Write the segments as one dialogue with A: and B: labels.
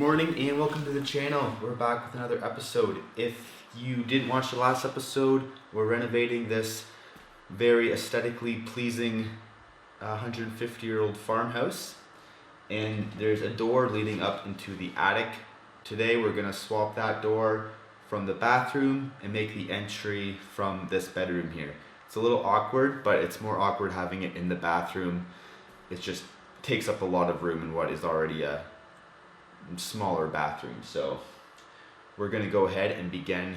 A: morning and welcome to the channel. We're back with another episode. If you didn't watch the last episode, we're renovating this very aesthetically pleasing 150-year-old farmhouse, and there's a door leading up into the attic. Today we're going to swap that door from the bathroom and make the entry from this bedroom here. It's a little awkward, but it's more awkward having it in the bathroom. It just takes up a lot of room in what is already a smaller bathroom. So we're going to go ahead and begin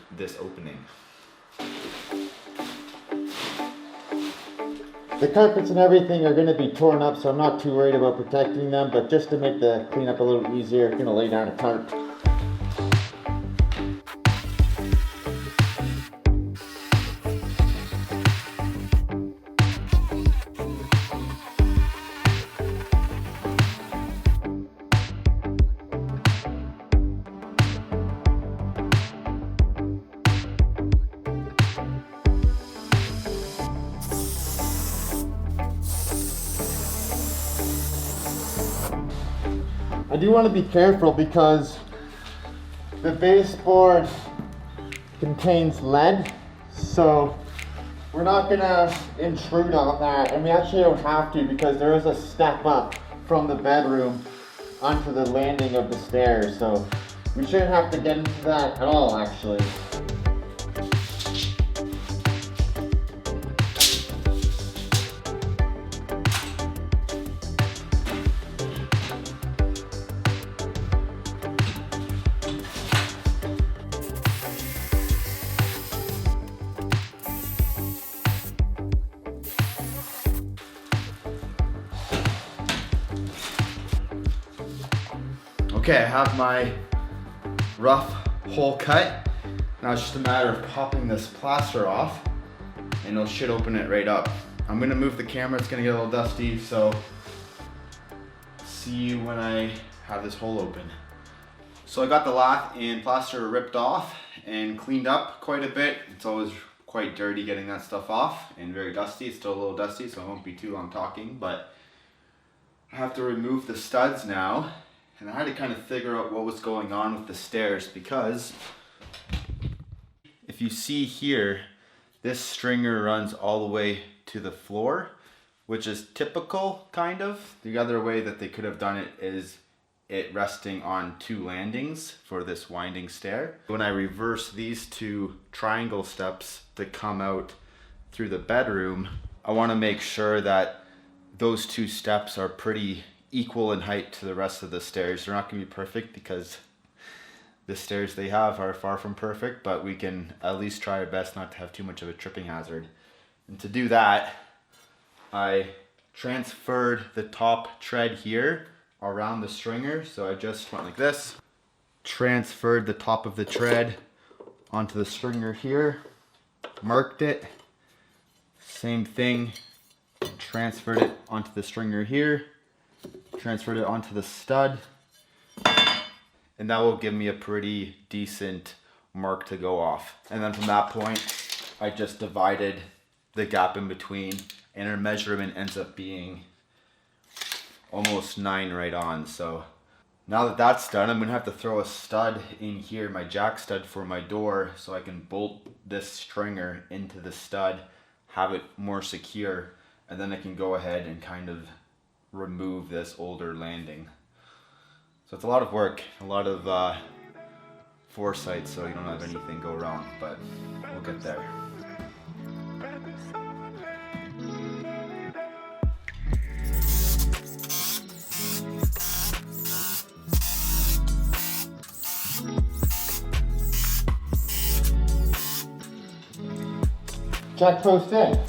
A: this opening.
B: The carpets and everything are going to be torn up, so I'm not too worried about protecting them, but just to make the cleanup a little easier, I'm going to lay down a tarp. I do want to be careful because the baseboard contains lead, so we're not going to intrude on that, and we actually don't have to because there is a step up from the bedroom onto the landing of the stairs, so we shouldn't have to get into that at all actually.
A: Okay, I have my rough hole cut. Now it's just a matter of popping this plaster off and it should open it right up. I'm gonna move the camera, it's gonna get a little dusty, so see you when I have this hole open. So I got the lath and plaster ripped off and cleaned up quite a bit. It's always quite dirty getting that stuff off and very dusty. It's still a little dusty, so I won't be too long talking, but I have to remove the studs now. And I had to kind of figure out what was going on with the stairs, because if you see here, this stringer runs all the way to the floor, which is typical kind of. The other way that they could have done it is it resting on two landings for this winding stair. When I reverse these two triangle steps to come out through the bedroom, I want to make sure that those two steps are pretty equal in height to the rest of the stairs. They're not going to be perfect because the stairs they have are far from perfect, but we can at least try our best not to have too much of a tripping hazard. And to do that, I transferred the top tread here around the stringer. So I just went like this, transferred the top of the tread onto the stringer here, marked it, same thing, transferred it onto the stringer here, transferred it onto the stud, and that will give me a pretty decent mark to go off. And then from that point, I just divided the gap in between, and our measurement ends up being almost 9 right on. So now that that's done, I'm gonna have to throw a stud in here, my jack stud for my door, so I can bolt this stringer into the stud, have it more secure, and then I can go ahead and kind of remove this older landing. So it's a lot of work, a lot of foresight, so you don't have anything go wrong, but we'll get there.
B: Jack post in.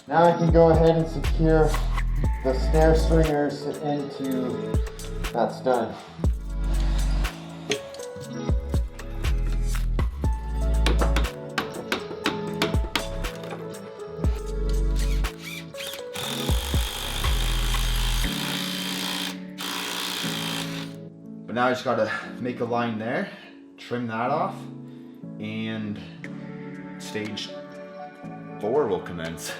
B: Now I can go ahead and secure the stair stringers into that stud.
A: But now I just gotta make a line there, trim that off, and stage 4 will commence.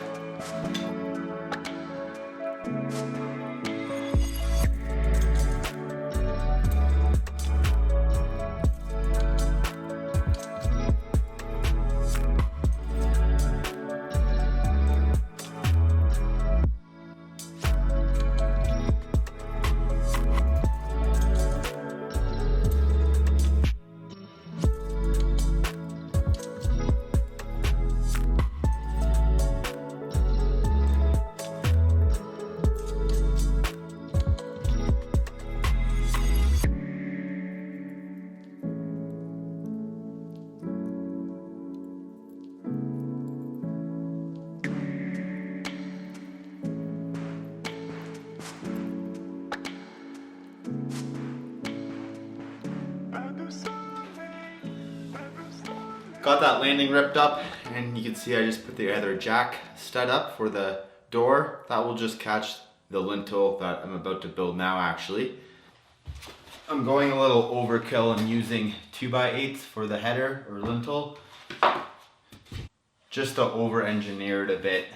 A: Got that landing ripped up, and you can see I just put the other jack stud up for the door. That will just catch the lintel that I'm about to build now actually. I'm going a little overkill and using 2x8s for the header or lintel. Just to over-engineer it a bit.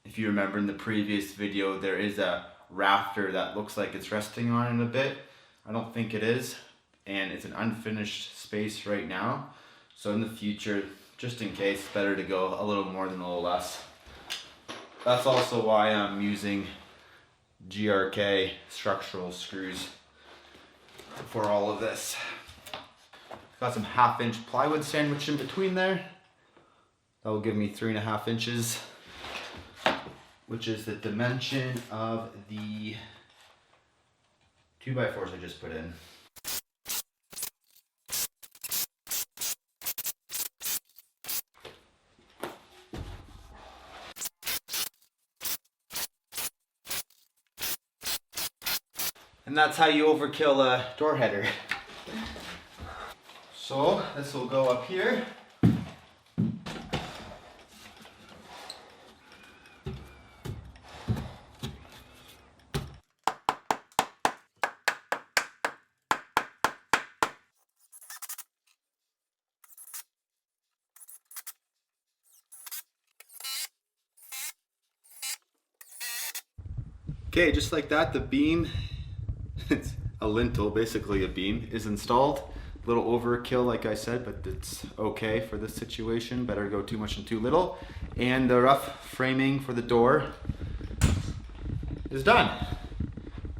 A: If you remember in the previous video, there is a rafter that looks like it's resting on it a bit. I don't think it is, and it's an unfinished space right now. So in the future, just in case, it's better to go a little more than a little less. That's also why I'm using GRK structural screws for all of this. Got some 1/2-inch plywood sandwich in between there. That will give me 3.5 inches, which is the dimension of the 2x4s I just put in. And that's how you overkill a door header. So this will go up here. Okay, just like that, the beam, it's a lintel, basically a beam, is installed. A little overkill, like I said, but it's okay for this situation. Better go too much and too little. And the rough framing for the door is done.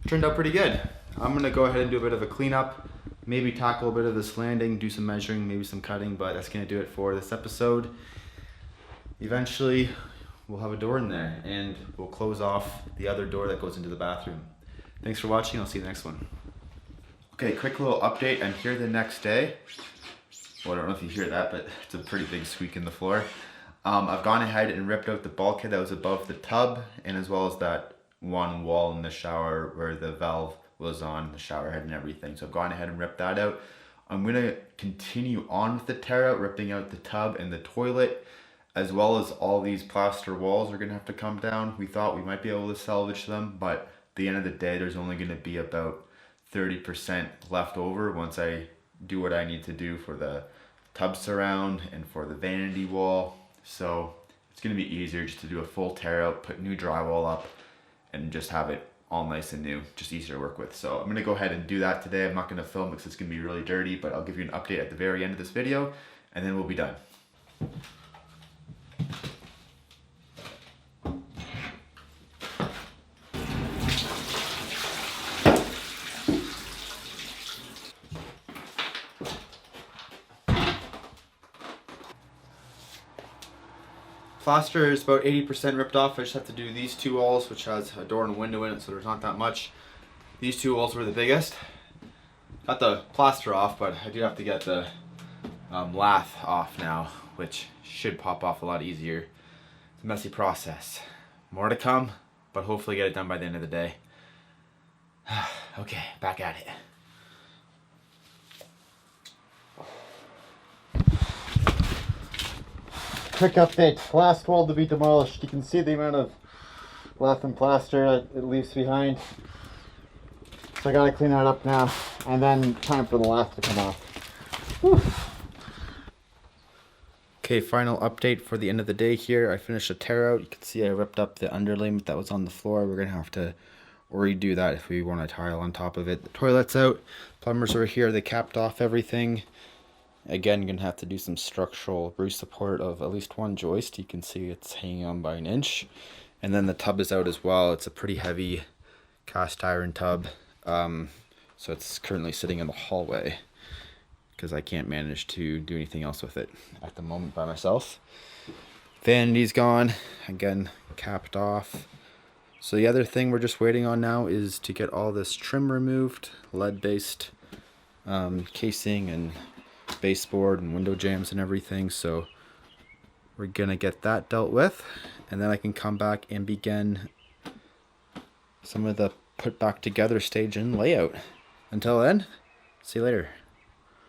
A: Turned out pretty good. I'm gonna go ahead and do a bit of a cleanup, maybe tackle a bit of this landing, do some measuring, maybe some cutting, but that's gonna do it for this episode. Eventually, we'll have a door in there, and we'll close off the other door that goes into the bathroom. Thanks for watching. I'll see you in the next one. Okay, quick little update. I'm here the next day. Well, I don't know if you hear that, but it's a pretty big squeak in the floor. I've gone ahead and ripped out the bulkhead that was above the tub, and as well as that one wall in the shower where the valve was on, the shower head and everything. So I've gone ahead and ripped that out. I'm gonna continue on with the tear out, ripping out the tub and the toilet, as well as all these plaster walls are gonna have to come down. We thought we might be able to salvage them, but at the end of the day, there's only gonna be about 30% left over once I do what I need to do for the tub surround and for the vanity wall. So it's gonna be easier just to do a full tear out, put new drywall up, and just have it all nice and new, just easier to work with. So I'm gonna go ahead and do that today. I'm not gonna film because it's gonna be really dirty, but I'll give you an update at the very end of this video, and then we'll be done. Plaster is about 80% ripped off. I just have to do these two walls, which has a door and a window in it, so there's not that much. These two walls were the biggest. Got the plaster off, but I do have to get the lath off now, which should pop off a lot easier. It's a messy process. More to come, but hopefully get it done by the end of the day. Okay, back at it.
B: Quick update, last wall to be demolished. You can see the amount of lath and plaster it leaves behind. So I gotta clean that up now, and then time for the lath to come off. Whew.
A: Okay, final update for the end of the day here. I finished a tear out. You can see I ripped up the underlayment that was on the floor. We're gonna have to redo that if we want a tile on top of it. The toilet's out, plumbers are here, they capped off everything. Again, you're gonna have to do some structural roof support of at least one joist. You can see it's hanging on by an inch. And then the tub is out as well. It's a pretty heavy cast iron tub. So it's currently sitting in the hallway because I can't manage to do anything else with it at the moment by myself. Vanity's gone, again, capped off. So the other thing we're just waiting on now is to get all this trim removed, lead-based casing and baseboard and window jambs and everything. So we're gonna get that dealt with, and then I can come back and begin some of the put back together stage and layout. Until then, see you later.